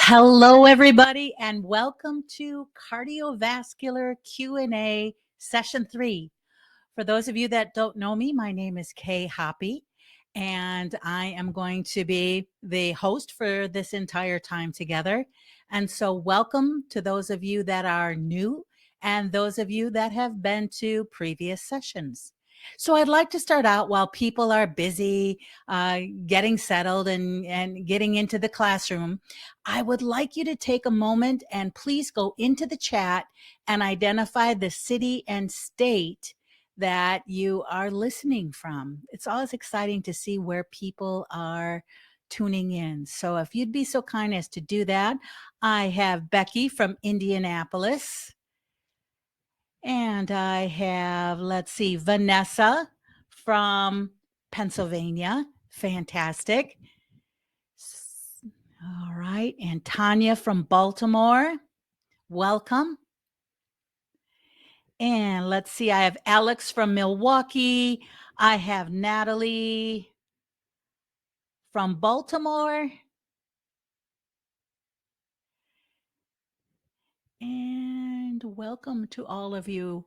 Hello, everybody, and welcome to Cardiovascular Q&A Session 3. For those of you that don't know me, my name is Kay Hoppy, and I am going to be the host for this entire time together. And so welcome to those of you that are new and those of you that have been to previous sessions. So I'd like to start out while people are busy getting settled and getting into the classroom. I would like you to take a moment and please go into the chat and identify the city and state that you are listening from. It's always exciting to see where people are tuning in. So if you'd be so kind as to do that, I have Becky from Indianapolis. And I have, let's see, Vanessa from Pennsylvania. Fantastic. All right. And Tanya from Baltimore. Welcome. And let's see, I have Alex from Milwaukee. I have Natalie from Baltimore. And welcome to all of you.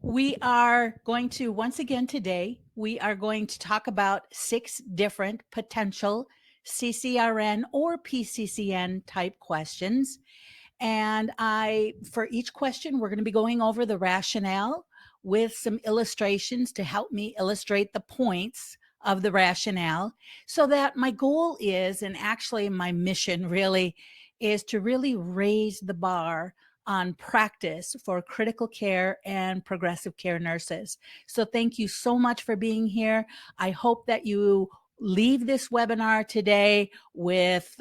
We are going to, once again today, we are going to talk about 6 different potential CCRN or PCCN type questions. And for each question, we're going to be going over the rationale with some illustrations to help me illustrate the points of the rationale, so that my goal is, and actually my mission really, is to really raise the bar on practice for critical care and progressive care nurses. So thank you so much for being here. I hope that you leave this webinar today with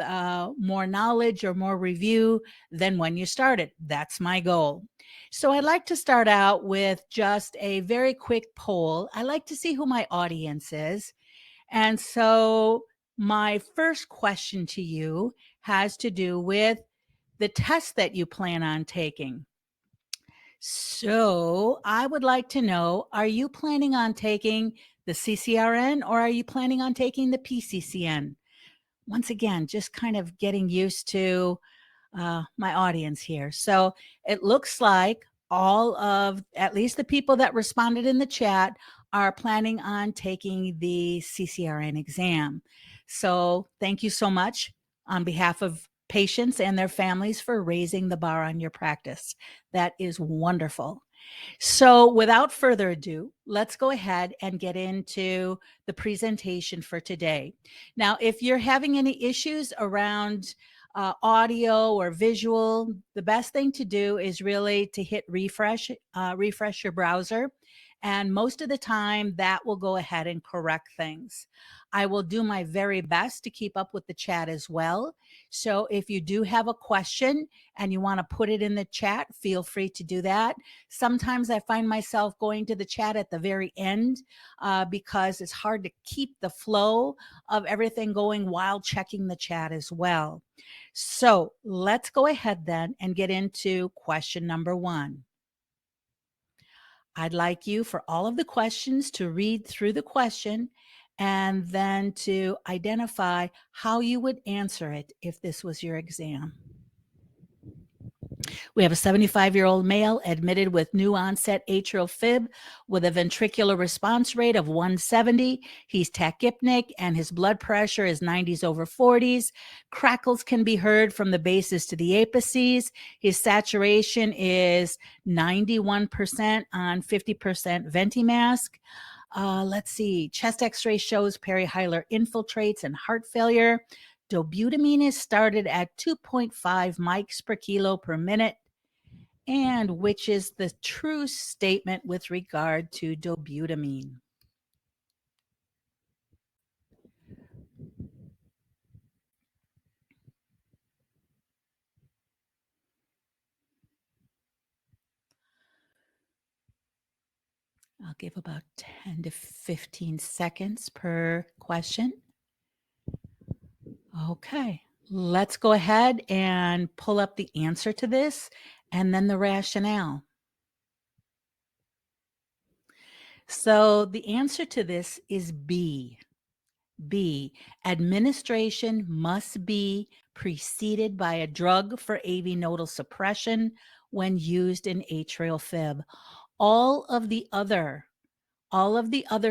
more knowledge or more review than when you started. That's my goal. So I'd like to start out with just a very quick poll. I like to see who my audience is. And so my first question to you has to do with the test that you plan on taking. So I would like to know, are you planning on taking the CCRN or are you planning on taking the PCCN? Once again, just kind of getting used to my audience here. So it looks like all of, at least the people that responded in the chat, are planning on taking the CCRN exam. So thank you so much on behalf of patients and their families for raising the bar on your practice. That is wonderful. So without further ado, let's go ahead and get into the presentation for today. Now, if you're having any issues around audio or visual, the best thing to do is really to hit refresh your browser. And most of the time that will go ahead and correct things. I will do my very best to keep up with the chat as well. So if you do have a question and you want to put it in the chat, feel free to do that. Sometimes I find myself going to the chat at the very end because it's hard to keep the flow of everything going while checking the chat as well. So let's go ahead then and get into question number 1. I'd like you, for all of the questions, to read through the question and then to identify how you would answer it if this was your exam. We have a 75-year-old male admitted with new onset atrial fib with a ventricular response rate of 170. He's tachypnic and his blood pressure is 90s over 40s. Crackles can be heard from the bases to the apices. His saturation is 91% on 50% ventimask. Let's see, chest x-ray shows perihilar infiltrates and heart failure. Dobutamine is started at 2.5 mics per kilo per minute. And which is the true statement with regard to dobutamine? I'll give about 10 to 15 seconds per question. Okay, let's go ahead and pull up the answer to this and then the rationale. So the answer to this is B. B, administration must be preceded by a drug for AV nodal suppression when used in atrial fib. All of the other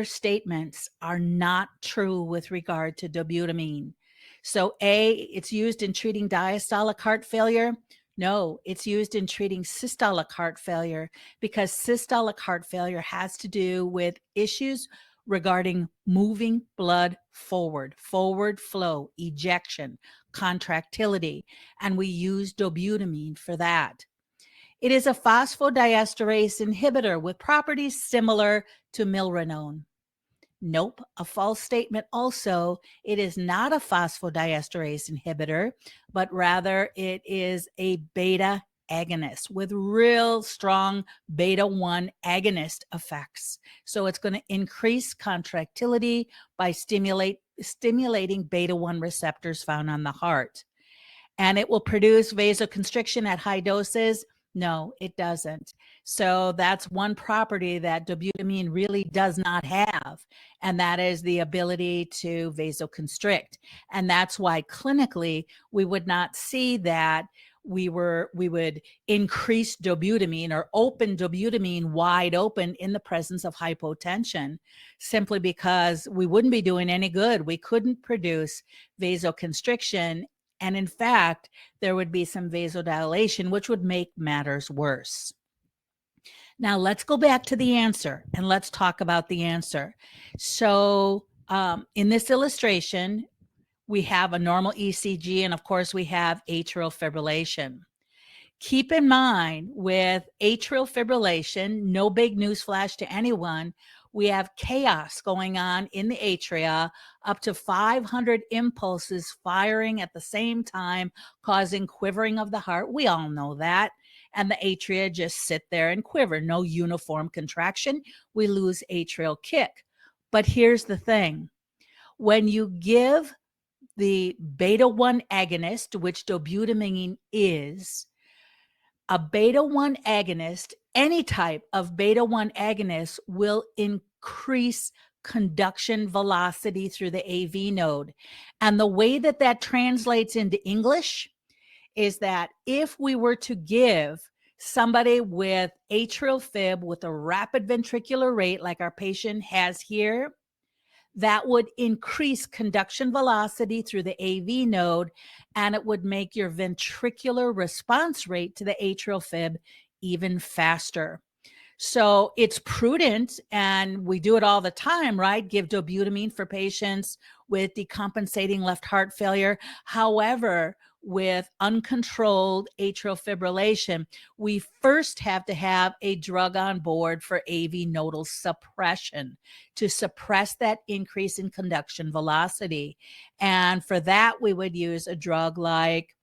statements are not true with regard to dobutamine. So A, it's used in treating diastolic heart failure. No, it's used in treating systolic heart failure because systolic heart failure has to do with issues regarding moving blood forward flow, ejection, contractility, and we use dobutamine for that. It is a phosphodiesterase inhibitor with properties similar to milrinone. Nope, a false statement also. It is not a phosphodiesterase inhibitor, but rather it is a beta agonist with real strong beta 1 agonist effects. So it's going to increase contractility by stimulating beta 1 receptors found on the heart. And it will produce vasoconstriction at high doses. No, it doesn't. So that's one property that dobutamine really does not have, and that is the ability to vasoconstrict. And that's why clinically we would not see that we would increase dobutamine or open dobutamine wide open in the presence of hypotension, simply because we wouldn't be doing any good. We couldn't produce vasoconstriction. And in fact, there would be some vasodilation, which would make matters worse. Now, let's go back to the answer and let's talk about the answer. So in this illustration, we have a normal ECG, and of course, we have atrial fibrillation. Keep in mind, with atrial fibrillation, no big news flash to anyone, we have chaos going on in the atria, up to 500 impulses firing at the same time, causing quivering of the heart. We all know that. And the atria just sit there and quiver. No uniform contraction. We lose atrial kick. But here's the thing. When you give the beta 1 agonist, which dobutamine is, a beta 1 agonist, any type of beta 1 agonist, will increase conduction velocity through the AV node. And the way that that translates into English is that if we were to give somebody with atrial fib with a rapid ventricular rate, like our patient has here, that would increase conduction velocity through the AV node, and it would make your ventricular response rate to the atrial fib even faster. So it's prudent, and we do it all the time, right? Give dobutamine for patients with decompensating left heart failure. However, with uncontrolled atrial fibrillation, we first have to have a drug on board for AV nodal suppression to suppress that increase in conduction velocity. And for that, we would use a drug like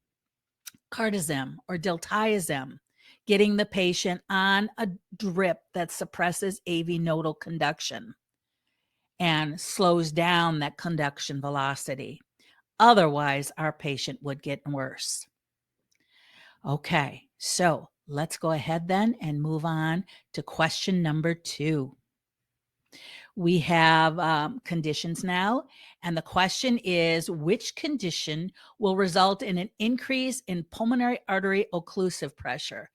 cardizem or diltiazem, getting the patient on a drip that suppresses AV nodal conduction and slows down that conduction velocity. Otherwise, our patient would get worse. Okay, so let's go ahead then and move on to question number 2. We have conditions now, and the question is, which condition will result in an increase in pulmonary artery occlusive pressure?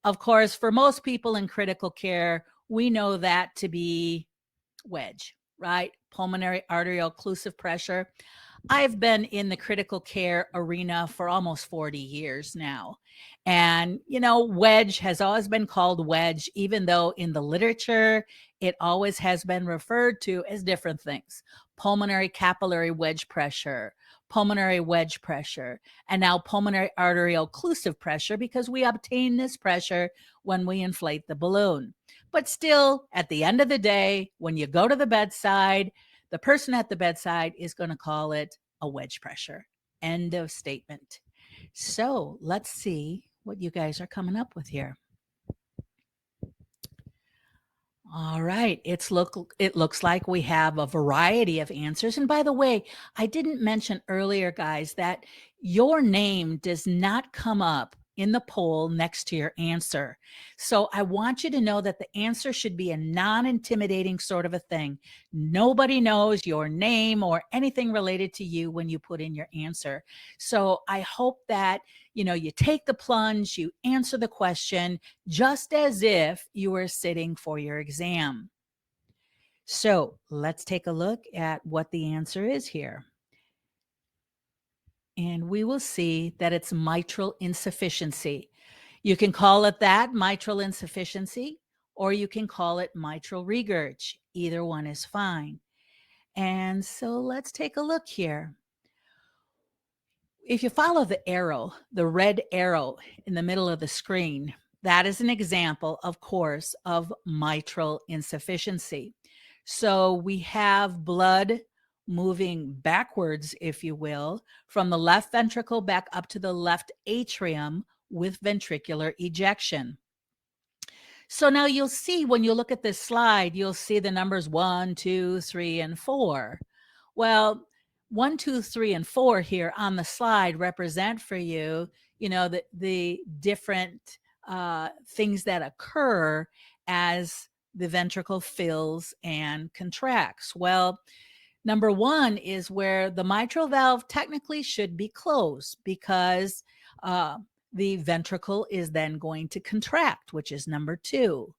Of course, for most people in critical care, we know that to be wedge, right? Pulmonary arterial occlusive pressure. I've been in the critical care arena for almost 40 years now. And, wedge has always been called wedge, even though in the literature, it always has been referred to as different things. Pulmonary capillary wedge pressure, pulmonary wedge pressure, and now pulmonary arterial occlusive pressure, because we obtain this pressure when we inflate the balloon. But still, at the end of the day, when you go to the bedside, the person at the bedside is going to call it a wedge pressure. End of statement. So let's see what you guys are coming up with here. All right, it looks like we have a variety of answers. And by the way, I didn't mention earlier, guys, that your name does not come up in the poll next to your answer. So I want you to know that the answer should be a non-intimidating sort of a thing. Nobody knows your name or anything related to you when you put in your answer. So I hope that, you take the plunge, you answer the question just as if you were sitting for your exam. So let's take a look at what the answer is here. And we will see that it's mitral insufficiency. You can call it that, mitral insufficiency, or you can call it mitral regurg. Either one is fine. And so let's take a look here. If you follow the arrow, the red arrow in the middle of the screen, that is an example, of course, of mitral insufficiency. So we have blood moving backwards, if you will, from the left ventricle back up to the left atrium with ventricular ejection. So now you'll see when you look at this slide, you'll see the numbers 1, 2, 3, and 4. Well, 1, 2, 3, and 4 here on the slide represent for you, the different things that occur as the ventricle fills and contracts. Well, number 1 is where the mitral valve technically should be closed because the ventricle is then going to contract, which is number 2.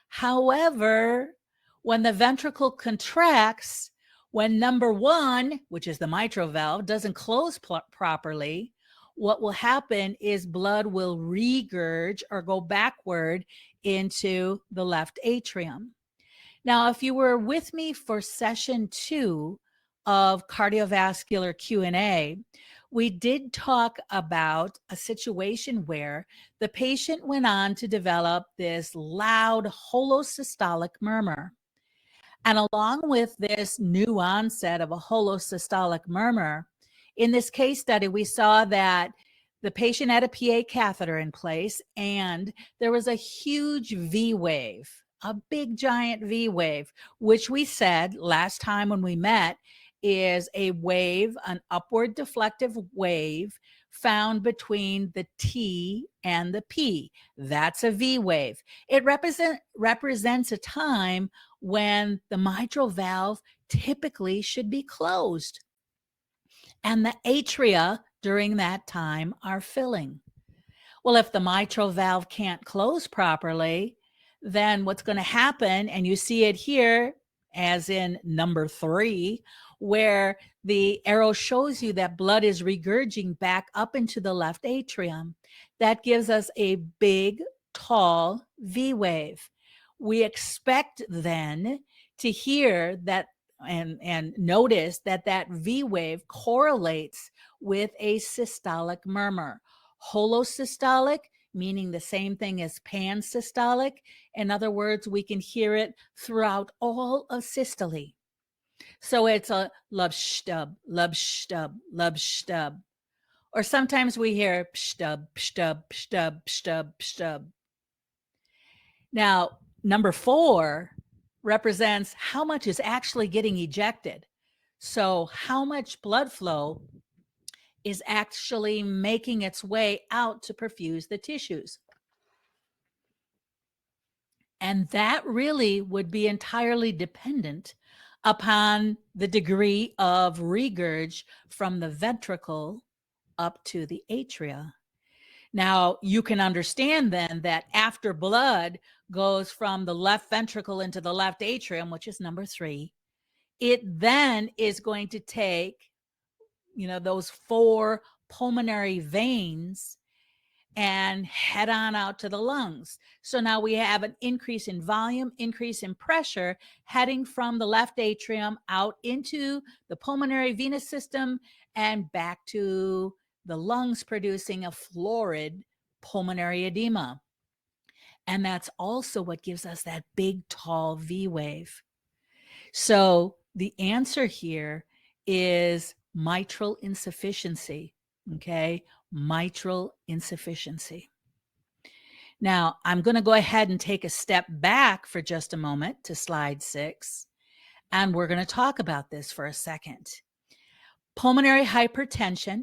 However, when the ventricle contracts, when number 1, which is the mitral valve, doesn't close properly, what will happen is blood will regurg or go backward into the left atrium. Now, if you were with me for session 2 of cardiovascular Q&A, we did talk about a situation where the patient went on to develop this loud holosystolic murmur. And along with this new onset of a holosystolic murmur, in this case study, we saw that the patient had a PA catheter in place and there was a huge V wave, a big giant V wave, which we said last time when we met is a wave, an upward deflective wave found between the T and the P. That's a V wave. It represents a time when the mitral valve typically should be closed. And the atria during that time are filling. Well, if the mitral valve can't close properly, then what's going to happen, and you see it here as in number 3, where the arrow shows you that blood is regurging back up into the left atrium. That gives us a big, tall V wave. We expect then to hear that and notice that that V wave correlates with a systolic murmur. Holosystolic, meaning the same thing as pansystolic. In other words, we can hear it throughout all of systole. So it's a lub stub, lub stub, lub stub. Or sometimes we hear stub, stub, stub, stub, stub. Now, number 4 represents how much is actually getting ejected. So how much blood flow is actually making its way out to perfuse the tissues. And that really would be entirely dependent upon the degree of regurg from the ventricle up to the atria. Now, you can understand then that after blood goes from the left ventricle into the left atrium, which is number 3, it then is going to take, those 4 pulmonary veins and head on out to the lungs. So now we have an increase in volume, increase in pressure, heading from the left atrium out into the pulmonary venous system and back to the lungs, producing a florid pulmonary edema. And that's also what gives us that big, tall V wave. So the answer here is mitral insufficiency, okay? Mitral insufficiency. Now, I'm going to go ahead and take a step back for just a moment to slide 6, and we're going to talk about this for a second. Pulmonary hypertension,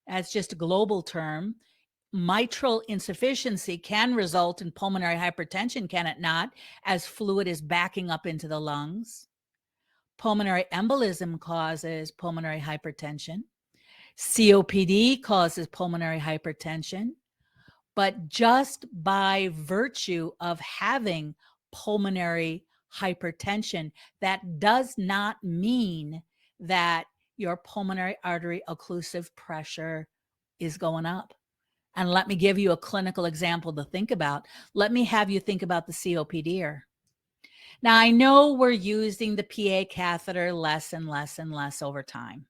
as just a global term, mitral insufficiency can result in pulmonary hypertension, can it not, as fluid is backing up into the lungs. Pulmonary embolism causes pulmonary hypertension. COPD causes pulmonary hypertension. But just by virtue of having pulmonary hypertension, that does not mean that your pulmonary artery occlusive pressure is going up. And let me give you a clinical example to think about. Let me have you think about the COPDer. Now, I know we're using the PA catheter less and less and less over time.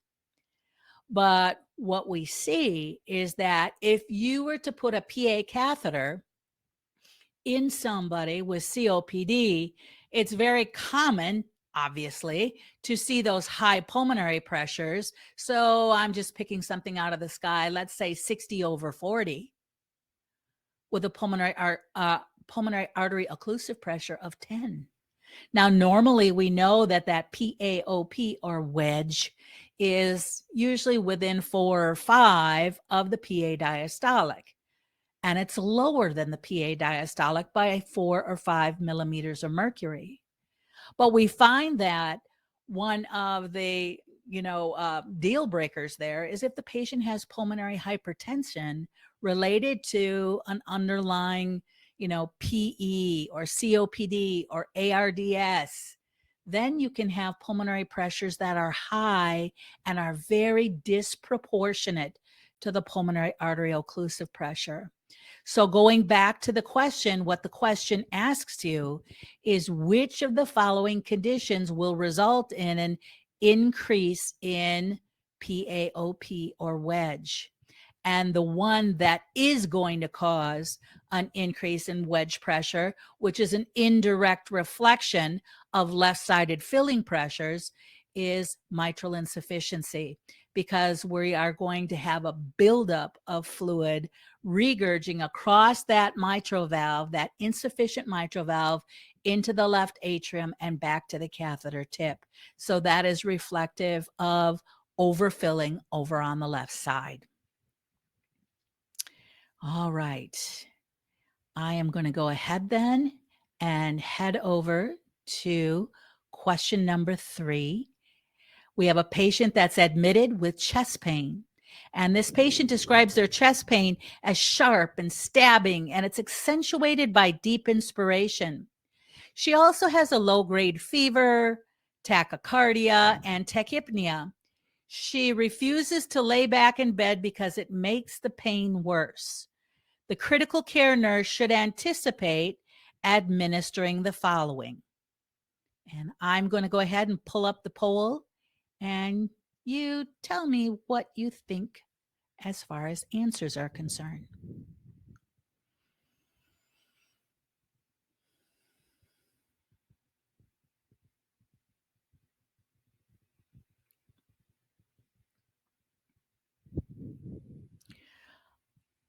But what we see is that if you were to put a PA catheter in somebody with COPD, it's very common, obviously, to see those high pulmonary pressures. So I'm just picking something out of the sky, let's say 60/40, with a pulmonary artery occlusive pressure of 10. Now, normally we know that PAOP, or wedge, is usually within 4 or 5 of the PA diastolic. And it's lower than the PA diastolic by 4 or 5 millimeters of mercury. But we find that one of the deal breakers there is if the patient has pulmonary hypertension related to an underlying PE or COPD or ARDS, then you can have pulmonary pressures that are high and are very disproportionate to the pulmonary artery occlusive pressure. So going back to the question, what the question asks you is which of the following conditions will result in an increase in PAOP or wedge? And the one that is going to cause an increase in wedge pressure, which is an indirect reflection of left-sided filling pressures, is mitral insufficiency, because we are going to have a buildup of fluid regurging across that mitral valve, that insufficient mitral valve, into the left atrium and back to the catheter tip. So that is reflective of overfilling over on the left side. All right. I am going to go ahead then and head over to question number 3. We have a patient that's admitted with chest pain. And this patient describes their chest pain as sharp and stabbing, and it's accentuated by deep inspiration. She also has a low-grade fever, tachycardia, and tachypnea. She refuses to lay back in bed because it makes the pain worse. The critical care nurse should anticipate administering the following. And I'm going to go ahead and pull up the poll, and you tell me what you think as far as answers are concerned.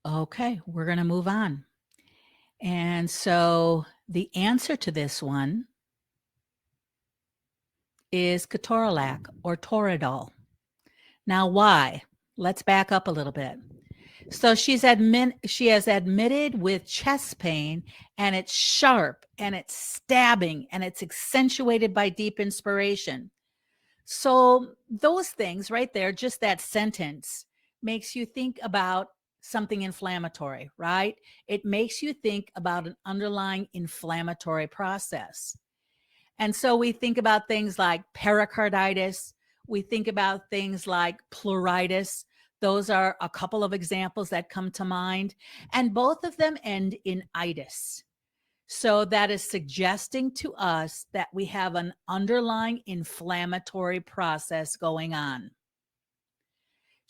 Okay, we're going to move on. And so the answer to this one is ketorolac or Toradol. Now, why? Let's back up a little bit. So she has admitted with chest pain, and it's sharp and it's stabbing and it's accentuated by deep inspiration. So those things right there, just that sentence, makes you think about something inflammatory, right? It makes you think about an underlying inflammatory process. And so we think about things like pericarditis. We think about things like pleuritis. Those are a couple of examples that come to mind. And both of them end in itis. So that is suggesting to us that we have an underlying inflammatory process going on.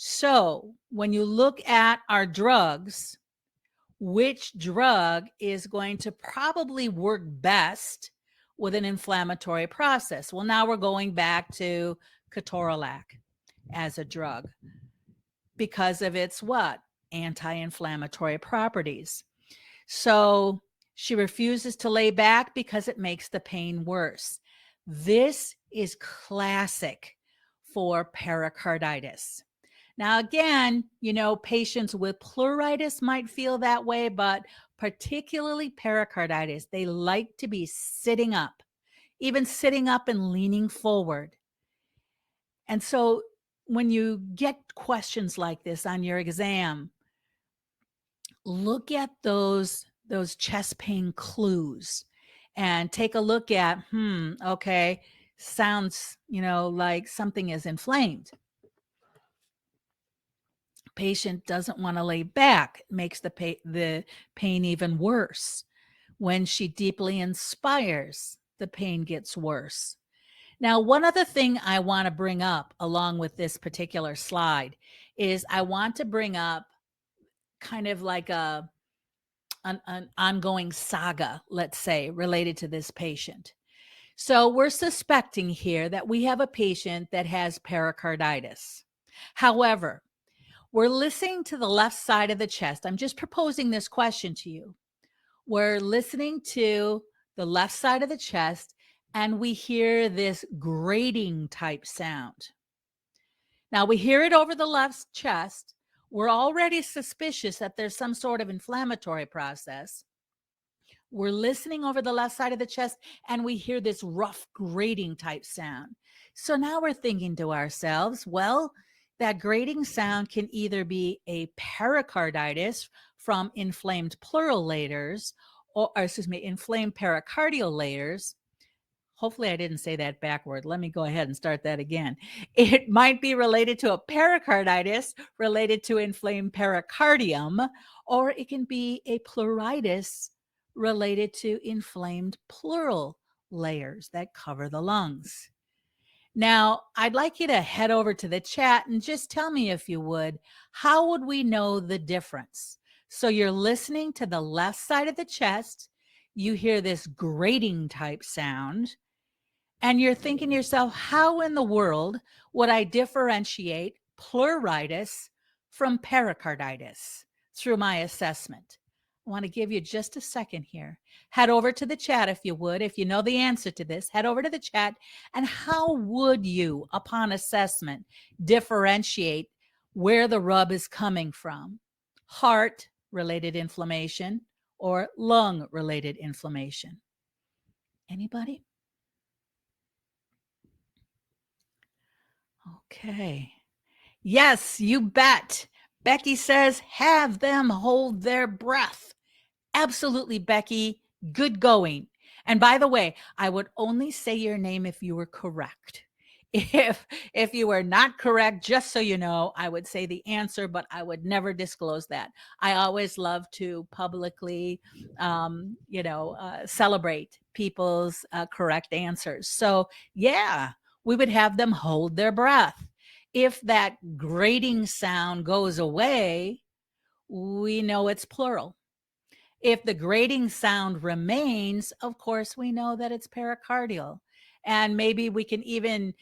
So when you look at our drugs, which drug is going to probably work best with an inflammatory process? Well, now we're going back to ketorolac as a drug because of its what? Anti-inflammatory properties. So she refuses to lay back because it makes the pain worse. This is classic for pericarditis. Now, again, patients with pleuritis might feel that way, but particularly pericarditis, they like to be sitting up, even sitting up and leaning forward. And so when you get questions like this on your exam, look at those chest pain clues and take a look at, okay, sounds, like something is inflamed. Patient doesn't want to lay back, makes the pain even worse. When she deeply inspires, the pain gets worse. Now, one other thing I want to bring up along with this particular slide is I want to bring up kind of like an ongoing saga, let's say, related to this patient. So we're suspecting here that we have a patient that has pericarditis. However, we're listening to the left side of the chest. I'm just proposing this question to you. We're listening to the left side of the chest, and we hear this grating type sound. Now, we hear it over the left chest. We're already suspicious that there's some sort of inflammatory process. We're listening over the left side of the chest, and we hear this rough grating type sound. So now we're thinking to ourselves, well, that grating sound can either be a pericarditis from inflamed pleural layers, or inflamed pericardial layers. Hopefully I didn't say that backward. Let me go ahead and start that again. It might be related to a pericarditis related to inflamed pericardium, or it can be a pleuritis related to inflamed pleural layers that cover the lungs. Now, I'd like you to head over to the chat and just tell me, if you would, how would we know the difference? So you're listening to the left side of the chest, you hear this grating type sound, and you're thinking to yourself, how in the world would I differentiate pleuritis from pericarditis through my assessment? I want to give you just a second here. Head over to the chat, if you would. If you know the answer to this, head over to the chat. And how would you, upon assessment, differentiate where the rub is coming from? Heart-related inflammation or lung-related inflammation? Anybody? Okay. Yes, you bet. Becky says, have them hold their breath. Absolutely, Becky. Good going. And by the way, I would only say your name if you were correct. If you were not correct, just so you know, I would say the answer, but I would never disclose that. I always love to publicly, celebrate people's correct answers. So yeah, we would have them hold their breath. If that grating sound goes away, we know it's plural. If the grating sound remains, of course, we know that it's pericardial. And maybe we can even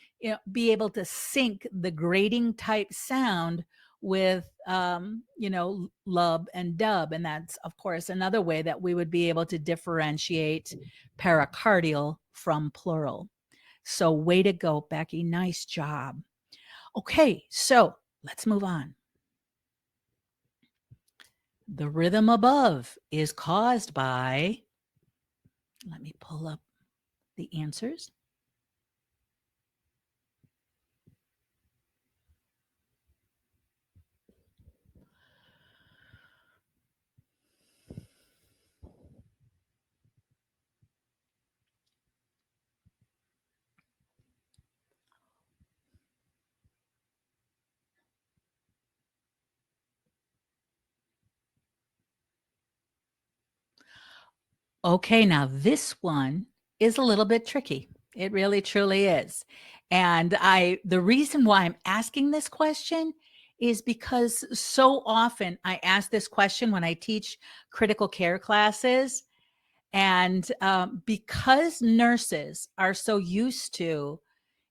be able to sync the grating type sound with, lub and dub. And that's, of course, another way that we would be able to differentiate pericardial from pleural. So way to go, Becky. Nice job. Okay, so let's move on. The rhythm above is caused by, let me pull up the answers. Okay, now this one is a little bit tricky. It really truly is. And the reason why I'm asking this question is because so often I ask this question when I teach critical care classes. And because nurses are so used to,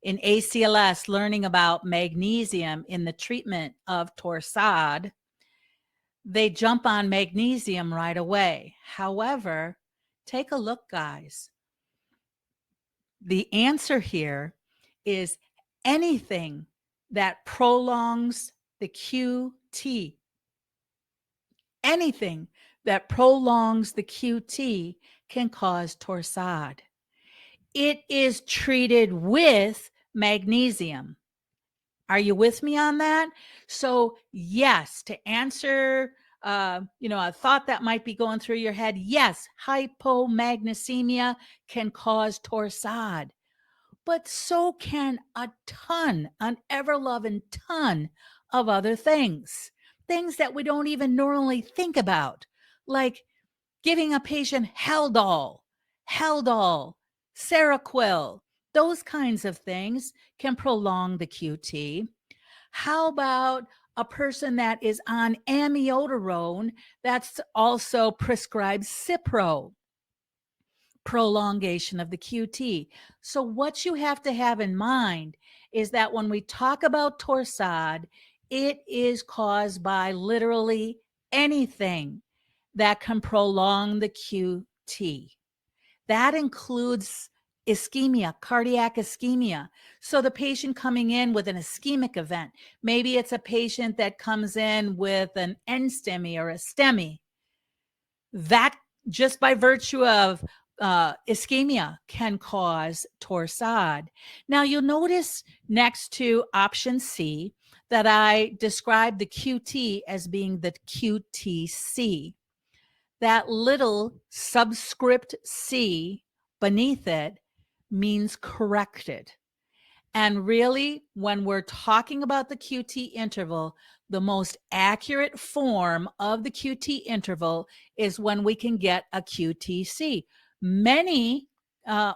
in ACLS, learning about magnesium in the treatment of torsade, they jump on magnesium right away. However, take a look, guys. The answer here is anything that prolongs the QT. Anything that prolongs the QT can cause torsade. It is treated with magnesium. Are you with me on that? So, yes, to answer a thought that might be going through your head, yes, hypomagnesemia can cause torsade, but so can an ever-loving ton of other things that we don't even normally think about, like giving a patient Haldol, Seroquel. Those kinds of things can prolong the QT. How about a person that is on amiodarone that's also prescribed Cipro? Prolongation of the QT. So what you have to have in mind is that when we talk about torsade, it is caused by literally anything that can prolong the QT. That includes ischemia, cardiac ischemia. So the patient coming in with an ischemic event, maybe it's a patient that comes in with an NSTEMI or a STEMI. That just by virtue of ischemia can cause torsade. Now you'll notice next to option C that I described the QT as being the QTC. That little subscript C beneath it means corrected. And really, when we're talking about the QT interval, the most accurate form of the QT interval is when we can get a QTC. Many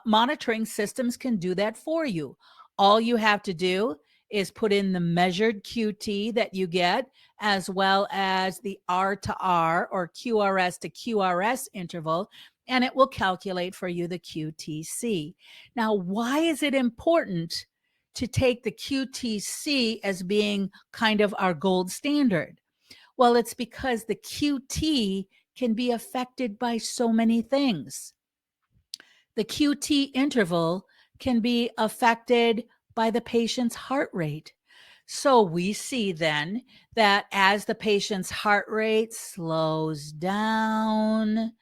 monitoring systems can do that for you. All you have to do is put in the measured QT that you get, as well as the R to R or QRS to QRS interval, and it will calculate for you the QTC. Now, why is it important to take the QTC as being kind of our gold standard? Well, it's because the QT can be affected by so many things. The QT interval can be affected by the patient's heart rate. So we see then that as the patient's heart rate slows down,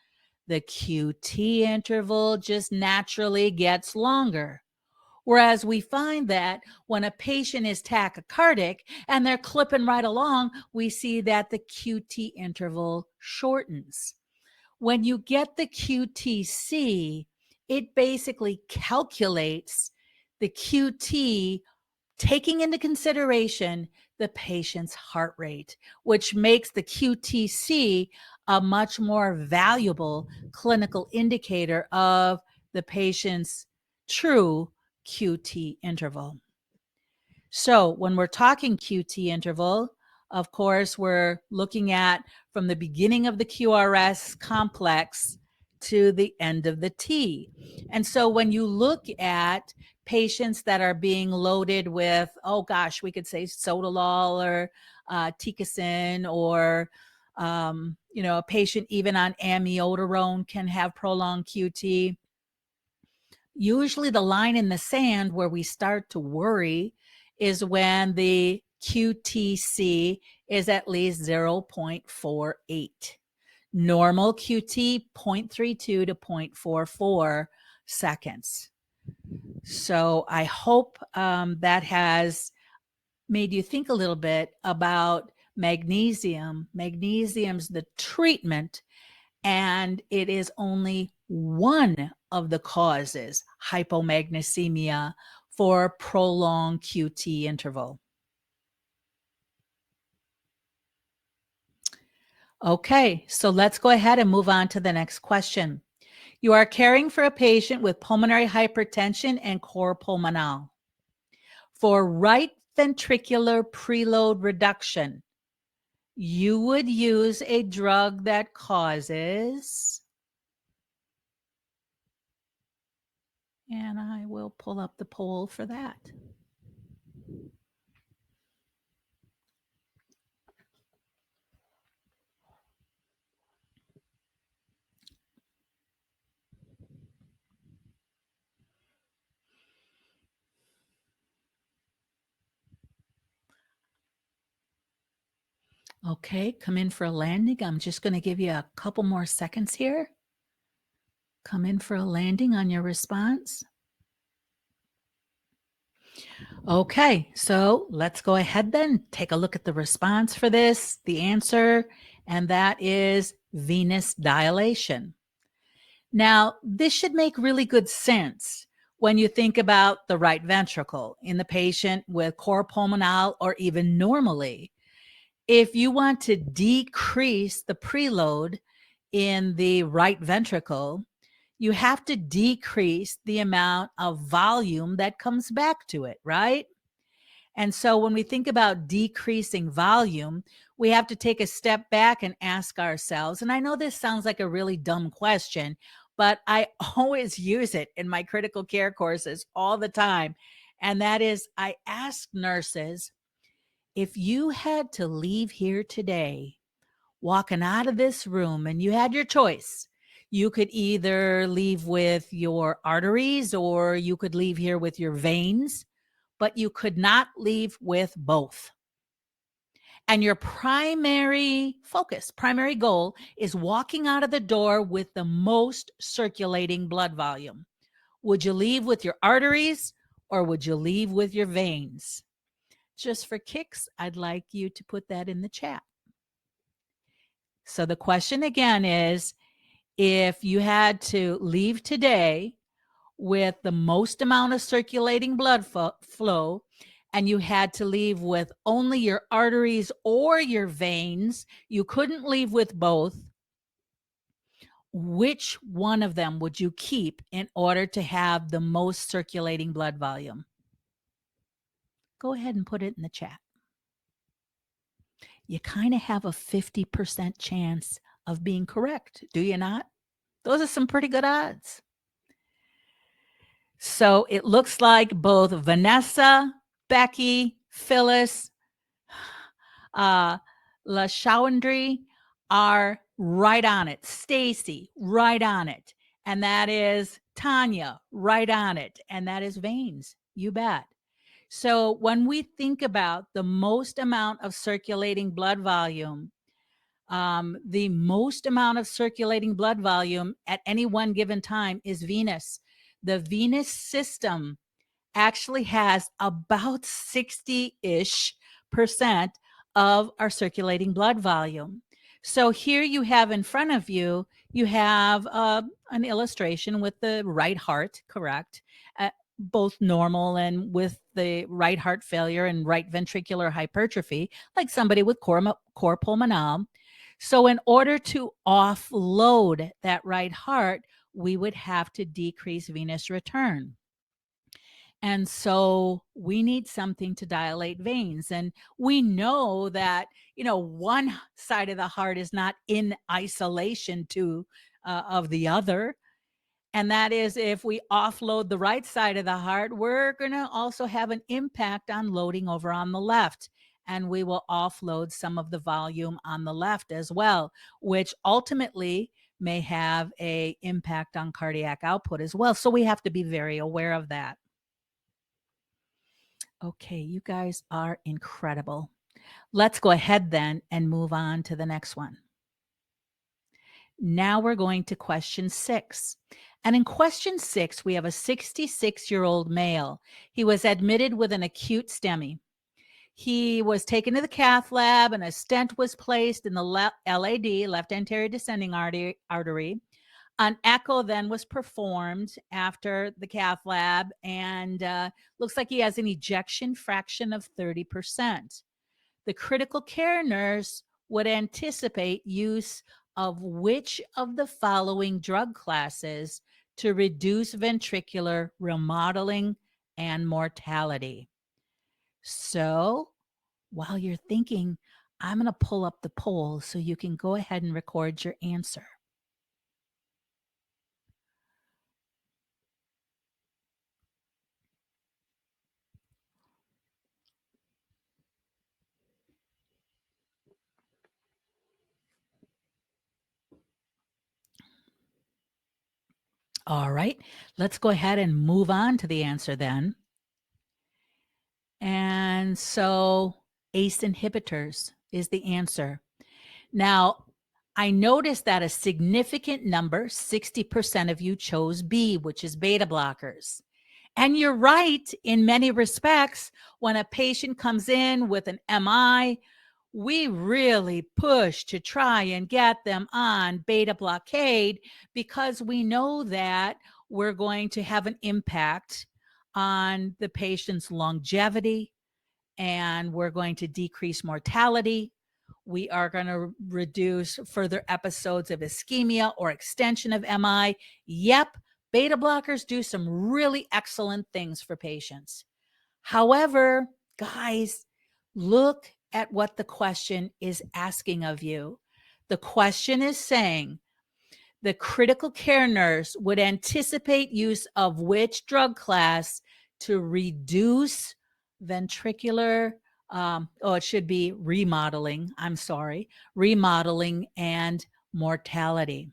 the QT interval just naturally gets longer. Whereas we find that when a patient is tachycardic and they're clipping right along, we see that the QT interval shortens. When you get the QTC, it basically calculates the QT taking into consideration the patient's heart rate, which makes the QTC a much more valuable clinical indicator of the patient's true QT interval. So when we're talking QT interval, of course, we're looking at from the beginning of the QRS complex to the end of the T. And so when you look at patients that are being loaded with, oh gosh, we could say sotalol or Ticacin, or a patient even on amiodarone can have prolonged QT. Usually the line in the sand where we start to worry is when the QTC is at least 0.48. Normal QT, 0.32 to 0.44 seconds. So I hope that has made you think a little bit about magnesium. Magnesium's the treatment, and it is only one of the causes, hypomagnesemia, for prolonged QT interval. Okay, so let's go ahead and move on to the next question. You are caring for a patient with pulmonary hypertension and cor pulmonale. For right ventricular preload reduction, you would use a drug that causes, and I will pull up the poll for that. Okay, come in for a landing. I'm just going to give you a couple more seconds here. Come in for a landing on your response. Okay, so let's go ahead then. Take a look at the response for this, the answer, and that is venous dilation. Now, this should make really good sense when you think about the right ventricle in the patient with cor pulmonale or even normally. If you want to decrease the preload in the right ventricle, you have to decrease the amount of volume that comes back to it, right? And so when we think about decreasing volume, we have to take a step back and ask ourselves, and I know this sounds like a really dumb question, but I always use it in my critical care courses all the time. And that is, I ask nurses, if you had to leave here today, walking out of this room, and you had your choice, you could either leave with your arteries or you could leave here with your veins, but you could not leave with both. And your primary focus, primary goal is walking out of the door with the most circulating blood volume. Would you leave with your arteries or would you leave with your veins? Just for kicks, I'd like you to put that in the chat. So the question again is, if you had to leave today with the most amount of circulating blood flow, and you had to leave with only your arteries or your veins, you couldn't leave with both, which one of them would you keep in order to have the most circulating blood volume? Go ahead and put it in the chat. You kind of have a 50% chance of being correct, do you not? Those are some pretty good odds. So it looks like both Vanessa, Becky, Phyllis, LaShawandry are right on it. Stacy, right on it. And that is Tanya, right on it. And that is veins. You bet. So when we think about the most amount of circulating blood volume, the most amount of circulating blood volume at any one given time is venous. The venous system actually has about 60-ish% of our circulating blood volume. So here you have in front of you, you have an illustration with the right heart, correct? Both normal and with the right heart failure and right ventricular hypertrophy, like somebody with cor pulmonale. So in order to offload that right heart, we would have to decrease venous return. And so we need something to dilate veins. And we know that, one side of the heart is not in isolation of the other. And that is, if we offload the right side of the heart, we're going to also have an impact on loading over on the left. And we will offload some of the volume on the left as well, which ultimately may have an impact on cardiac output as well. So we have to be very aware of that. Okay, you guys are incredible. Let's go ahead then and move on to the next one. Now we're going to question 6. And in question 6, we have a 66-year-old male. He was admitted with an acute STEMI. He was taken to the cath lab and a stent was placed in the LAD, left anterior descending artery. An echo then was performed after the cath lab, and looks like he has an ejection fraction of 30%. The critical care nurse would anticipate use of which of the following drug classes to reduce ventricular remodeling and mortality. So while you're thinking, I'm going to pull up the poll so you can go ahead and record your answer. All right, let's go ahead and move on to the answer then. And so ACE inhibitors is the answer. Now, I noticed that a significant number, 60% of you chose B, which is beta blockers. And you're right in many respects. When a patient comes in with an MI, we really push to try and get them on beta blockade because we know that we're going to have an impact on the patient's longevity, and we're going to decrease mortality. We are going to reduce further episodes of ischemia or extension of MI. Yep, beta blockers do some really excellent things for patients. However, guys, look at what the question is asking of you. The question is saying the critical care nurse would anticipate use of which drug class to reduce ventricular, it should be remodeling, remodeling and mortality.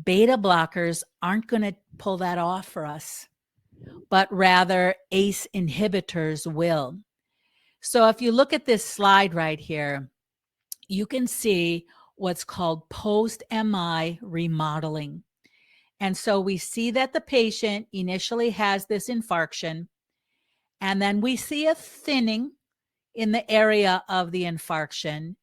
Beta blockers aren't going to pull that off for us, but rather ACE inhibitors will. So if you look at this slide right here, you can see what's called post-MI remodeling. And so we see that the patient initially has this infarction, and then we see a thinning in the area of the infarction.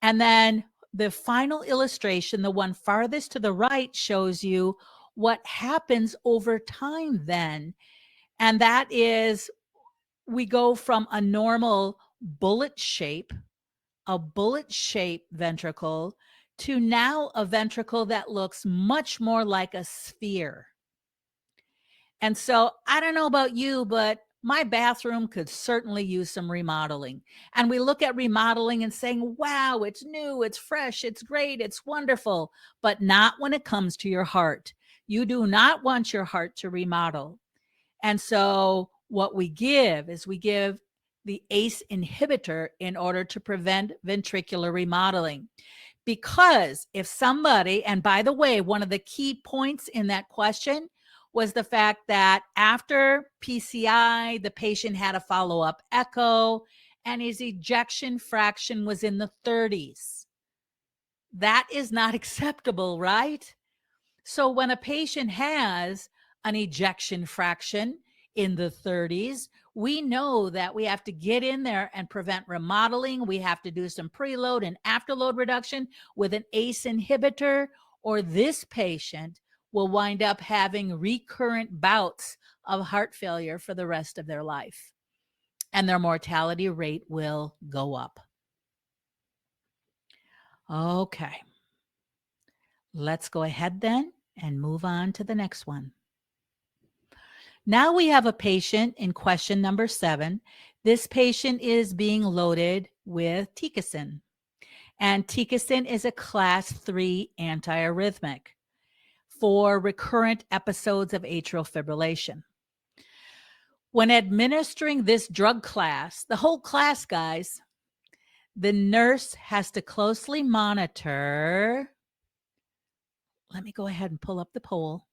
And then the final illustration, the one farthest to the right, shows you what happens over time then. And that is, we go from a normal bullet shape, a bullet-shaped ventricle, to now a ventricle that looks much more like a sphere. And so I don't know about you, but my bathroom could certainly use some remodeling. And we look at remodeling and saying, wow, it's new, it's fresh, it's great, it's wonderful, but not when it comes to your heart. You do not want your heart to remodel. And so what we give is we give the ACE inhibitor in order to prevent ventricular remodeling. Because if somebody, and by the way, one of the key points in that question was the fact that after PCI, the patient had a follow-up echo and his ejection fraction was in the 30s. That is not acceptable, right? So when a patient has an ejection fraction in the 30s, we know that we have to get in there and prevent remodeling. We have to do some preload and afterload reduction with an ACE inhibitor, or this patient will wind up having recurrent bouts of heart failure for the rest of their life, and their mortality rate will go up. Okay, let's go ahead then and move on to the next one. Now we have a patient in question number 7. This patient is being loaded with Ticastin. And Ticastin is a class 3 antiarrhythmic for recurrent episodes of atrial fibrillation. When administering this drug class, the whole class, guys, the nurse has to closely monitor. Let me go ahead and pull up the poll.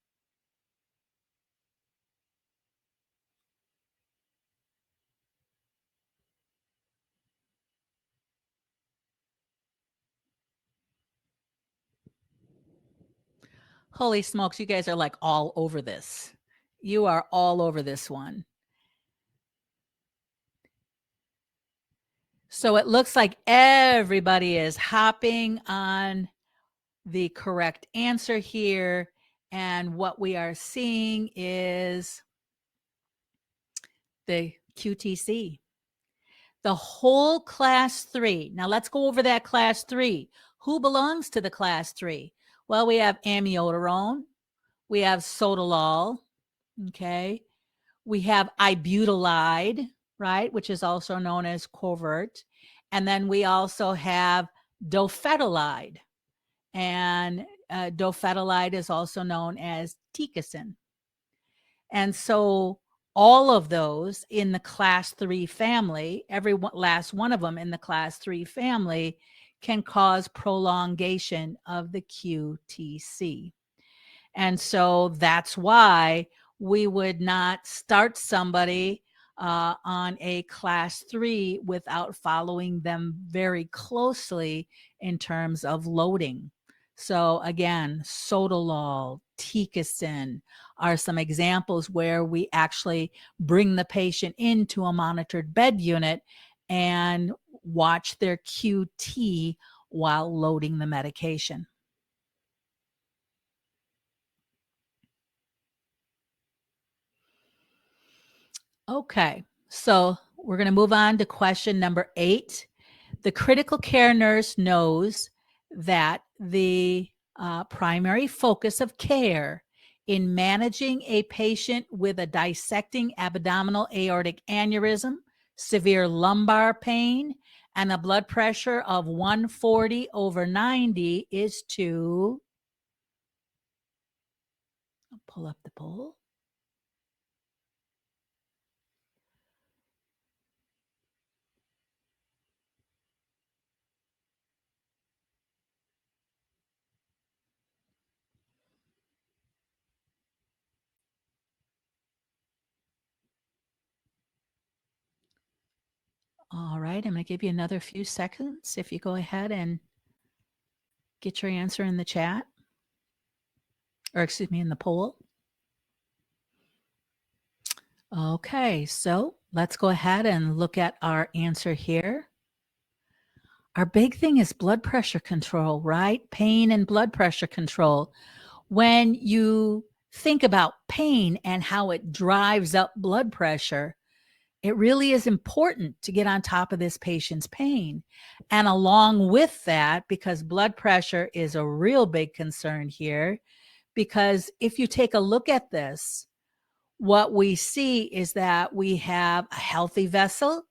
Holy smokes, you guys are like all over this. You are all over this one. So it looks like everybody is hopping on the correct answer here. And what we are seeing is the QTC. The whole class 3. Now let's go over that class 3. Who belongs to the class 3? Well, we have amiodarone, we have sotalol, okay? We have ibutylide, right, which is also known as covert. And then we also have dofetilide. And dofetilide is also known as Ticastin. And so all of those in the class 3 family, last one of them in the class 3 family, can cause prolongation of the QTC. And so that's why we would not start somebody on a class 3 without following them very closely in terms of loading. So again, sotalol, Ticacin are some examples where we actually bring the patient into a monitored bed unit and watch their QT while loading the medication. Okay, so we're going to move on to question number 8. The critical care nurse knows that the primary focus of care in managing a patient with a dissecting abdominal aortic aneurysm, severe lumbar pain, and a blood pressure of 140/90 is to, I'll pull up the poll. All right, I'm going to give you another few seconds if you go ahead and get your answer in the chat, or excuse me, in the poll. Okay, so let's go ahead and look at our answer here. Our big thing is blood pressure control, right? Pain and blood pressure control. When you think about pain and how it drives up blood pressure, it really is important to get on top of this patient's pain. And along with that, because blood pressure is a real big concern here, because if you take a look at this, what we see is that we have a healthy vessel.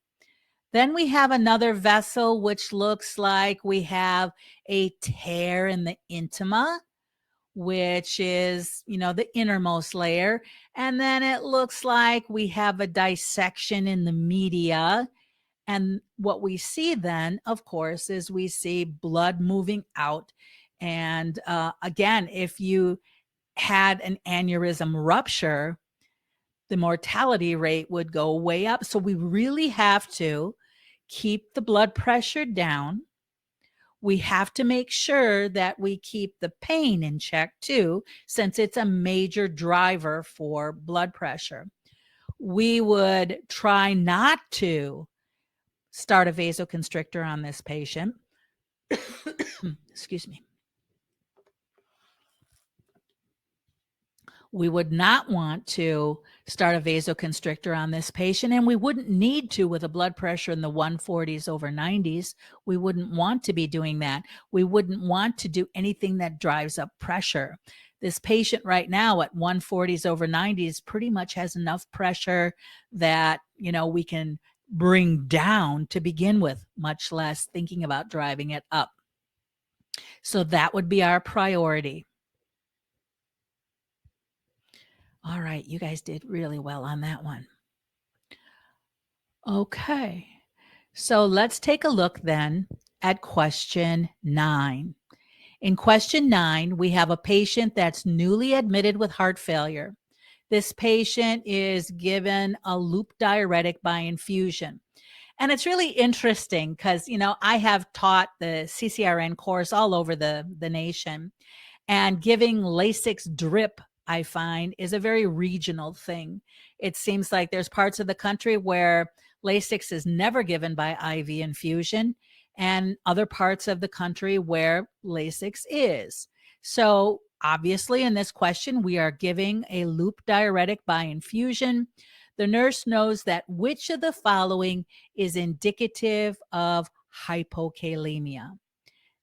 Then we have another vessel, which looks like we have a tear in the intima, which is, the innermost layer. And then it looks like we have a dissection in the media. And what we see then, of course, is we see blood moving out. And again, if you had an aneurysm rupture, the mortality rate would go way up. So we really have to keep the blood pressure down. We have to make sure that we keep the pain in check too, since it's a major driver for blood pressure. We would try not to start a vasoconstrictor on this patient. Excuse me. We would not want to start a vasoconstrictor on this patient, and we wouldn't need to with a blood pressure in the 140/90s. We wouldn't want to be doing that. We wouldn't want to do anything that drives up pressure. This patient right now at 140/90s pretty much has enough pressure that, we can bring down to begin with, much less thinking about driving it up. So that would be our priority. All right, you guys did really well on that one. Okay, so let's take a look then at question 9. In question 9, we have a patient that's newly admitted with heart failure. This patient is given a loop diuretic by infusion. And it's really interesting because, I have taught the CCRN course all over the nation, and giving Lasix drip, I find, is a very regional thing. It seems like there's parts of the country where Lasix is never given by IV infusion, and other parts of the country where Lasix is. So obviously in this question, we are giving a loop diuretic by infusion. The nurse knows that which of the following is indicative of hypokalemia.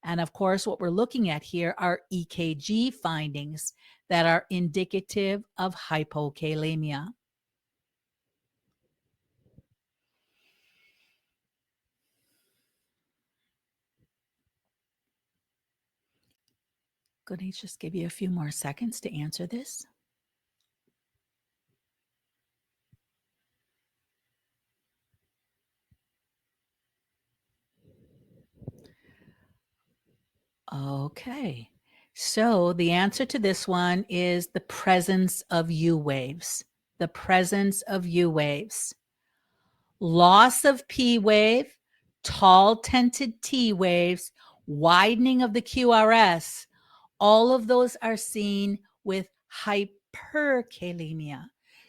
And of course, what we're looking at here are EKG findings that are indicative of hypokalemia. Going to just give you a few more seconds to answer this. Okay, so the answer to this one is the presence of U waves. The presence of U waves. loss of P wave, tall tented T waves, widening of the QRS, all of those are seen with hyperkalemia.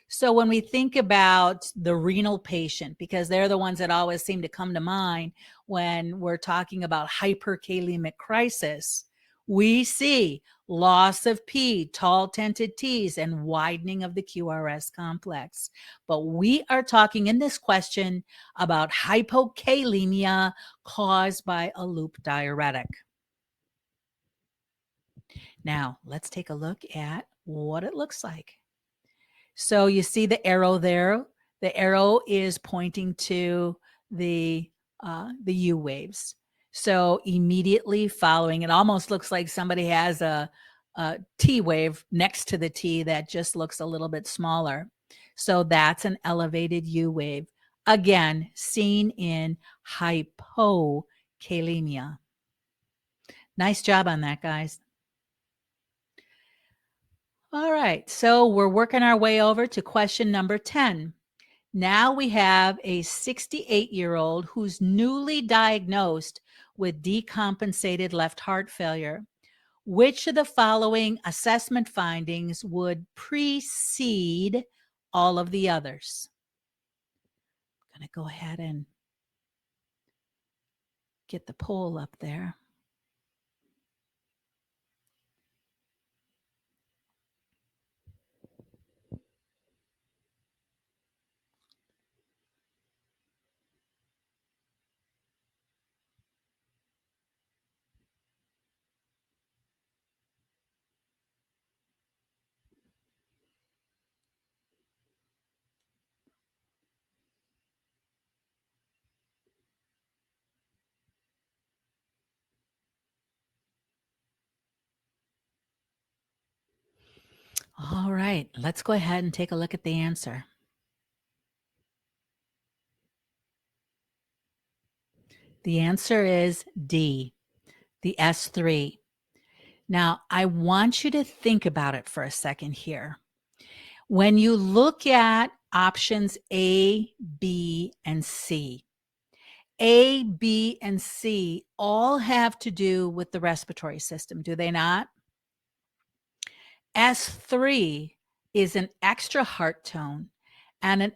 So when we think about the renal patient, because they're the ones that always seem to come to mind when we're talking about hyperkalemic crisis, we see loss of P, tall tented T's, and widening of the QRS complex. But we are talking in this question about hypokalemia caused by a loop diuretic. Now, let's take a look at what it looks like. So you see the arrow there. The arrow is pointing to the U waves. So immediately following, it almost looks like somebody has a T wave next to the T that just looks a little bit smaller. So that's an elevated U wave. Again, seen in hypokalemia. Nice job on that, guys. All right, so we're working our way over to question number 10. Now we have a 68-year-old who's newly diagnosed with decompensated left heart failure. Which of the following assessment findings would precede all of the others? I'm going to go ahead and get the poll up there. All right, let's go ahead and take a look at the answer. The answer is D, the S3. Now, I want you to think about it for a second here. When you look at options A, B, and C, A, B, and C all have to do with the respiratory system, do they not? S3 is an extra heart tone, and an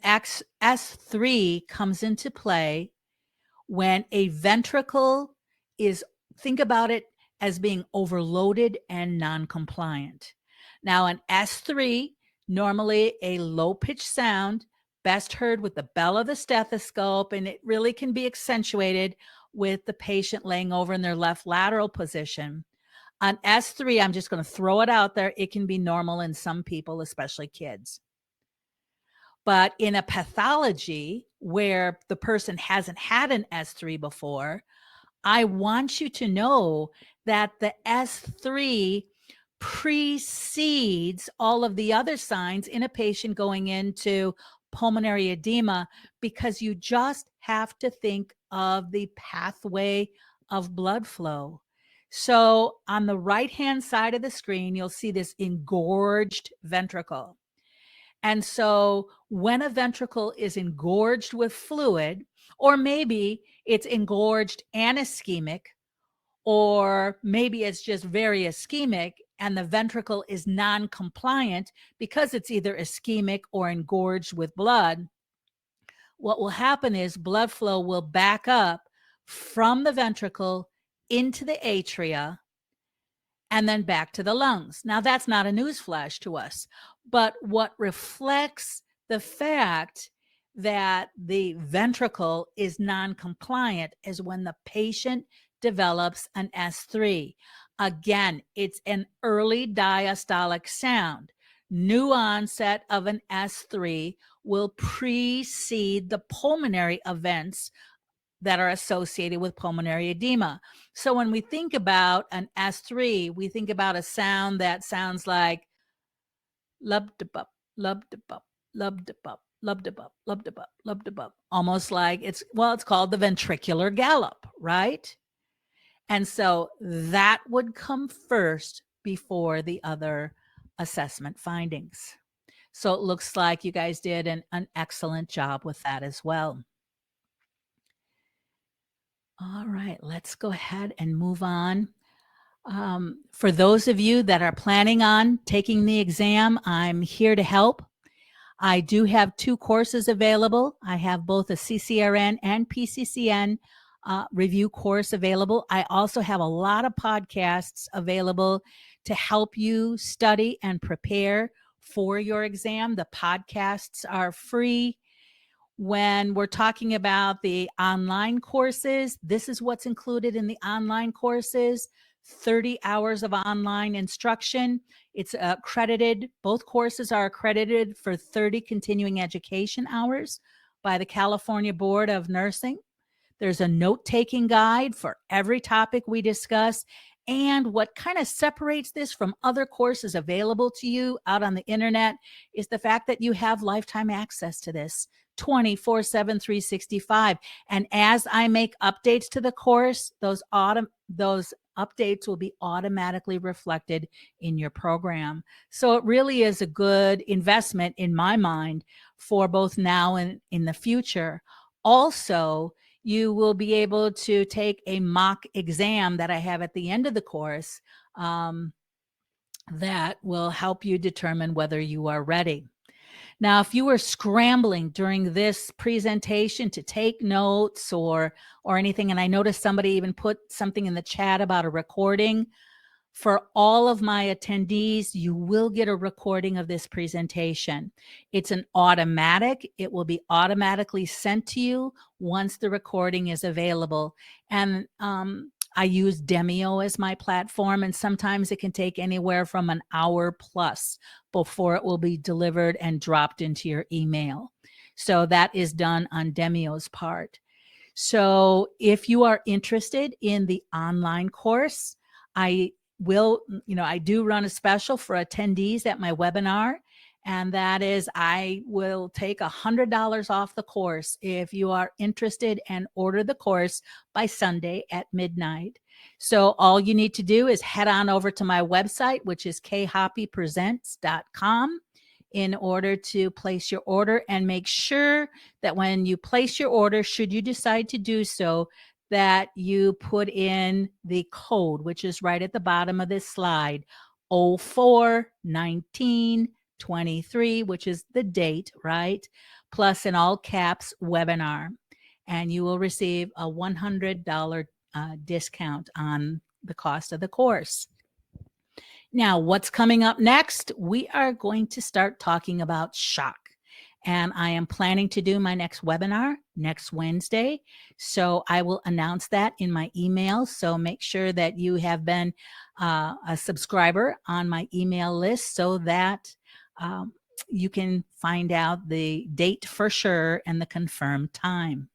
S3 comes into play when a ventricle is, think about it as being overloaded and non-compliant. Now, an S3, normally a low-pitched sound, best heard with the bell of the stethoscope, and it really can be accentuated with the patient laying over in their left lateral position. On S3, I'm just going to throw it out there. It can be normal in some people, especially kids. But in a pathology where the person hasn't had an S3 before, I want you to know that the S3 precedes all of the other signs in a patient going into pulmonary edema, because you just have to think of the pathway of blood flow. So on the right-hand side of the screen, you'll see this engorged ventricle. And so when a ventricle is engorged with fluid, or maybe it's engorged and ischemic, or maybe it's just very ischemic and the ventricle is non-compliant because it's either ischemic or engorged with blood, what will happen is blood flow will back up from the ventricle into the atria and then back to the lungs. Now, that's not a newsflash to us, but what reflects the fact that the ventricle is non-compliant is when the patient develops an S3. Again, it's an early diastolic sound. New onset of an S3 will precede the pulmonary events that are associated with pulmonary edema. So when we think about an S3, we think about a sound that sounds like lub-de-bup, lub-de-bup, lub-de-bup, lub-de-bup, lub-de-bup, lub-de-bup. Almost like it's called the ventricular gallop, right? And so that would come first before the other assessment findings. So it looks like you guys did an excellent job with that as well. All right, let's go ahead and move on. For those of you that are planning on taking the exam, I'm here to help. I do have 2 courses available. I have both a CCRN and PCCN review course available. I also have a lot of podcasts available to help you study and prepare for your exam. The podcasts are free. When we're talking about the online courses, this is what's included in the online courses: 30 hours of online instruction. It's accredited. Both courses are accredited for 30 continuing education hours by the California Board of Nursing. There's a note-taking guide for every topic we discuss. And what kind of separates this from other courses available to you out on the internet is the fact that you have lifetime access to this 24/7, 365. And as I make updates to the course, those updates will be automatically reflected in your program. So it really is a good investment in my mind for both now and in the future. Also, you will be able to take a mock exam that I have at the end of the course that will help you determine whether you are ready. Now, if you were scrambling during this presentation to take notes or anything, and I noticed somebody even put something in the chat about a recording, for all of my attendees, you will get a recording of this presentation. It's an automatic. It will be automatically sent to you once the recording is available. And I use Demio as my platform, and sometimes it can take anywhere from an hour plus before it will be delivered and dropped into your email. So that is done on Demio's part. So if you are interested in the online course, I do run a special for attendees at my webinar, and that is I will take $100 off the course if you are interested and order the course by Sunday at midnight. So all you need to do is head on over to my website, which is khoppypresents.com, in order to place your order, and make sure that when you place your order, should you decide to do so, that you put in the code, which is right at the bottom of this slide, 041923, which is the date, right? Plus in all caps, webinar. And you will receive a $100 discount on the cost of the course. Now, what's coming up next? We are going to start talking about shock. And I am planning to do my next webinar next Wednesday. So I will announce that in my email. So make sure that you have been a subscriber on my email list so that you can find out the date for sure and the confirmed time.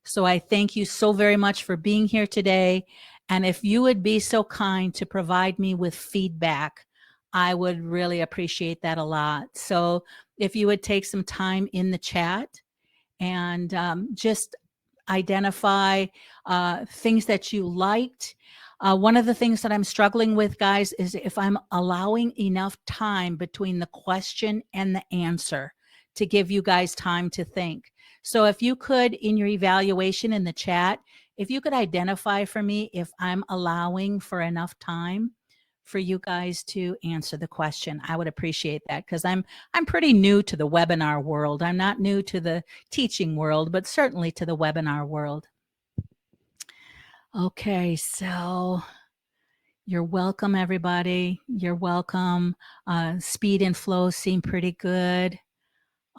So I thank you so very much for being here today. And if you would be so kind to provide me with feedback, I would really appreciate that a lot. So if you would take some time in the chat and just identify things that you liked. One of the things that I'm struggling with, guys, is if I'm allowing enough time between the question and the answer to give you guys time to think. So if you could, in your evaluation in the chat, if you could identify for me if I'm allowing for enough time for you guys to answer the question, I would appreciate that, because I'm pretty new to the webinar world. I'm not new to the teaching world, but certainly to the webinar world. Okay, so you're welcome, everybody. You're welcome. Speed and flow seem pretty good.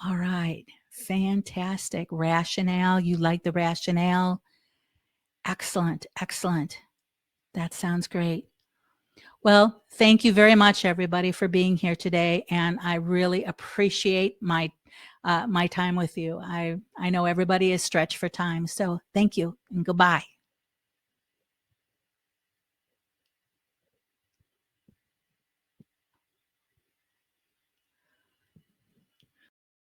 All right, fantastic. Rationale, you like the rationale? Excellent, excellent. That sounds great. Well, thank you very much, everybody, for being here today, and I really appreciate my time with you. I know everybody is stretched for time, so thank you and goodbye.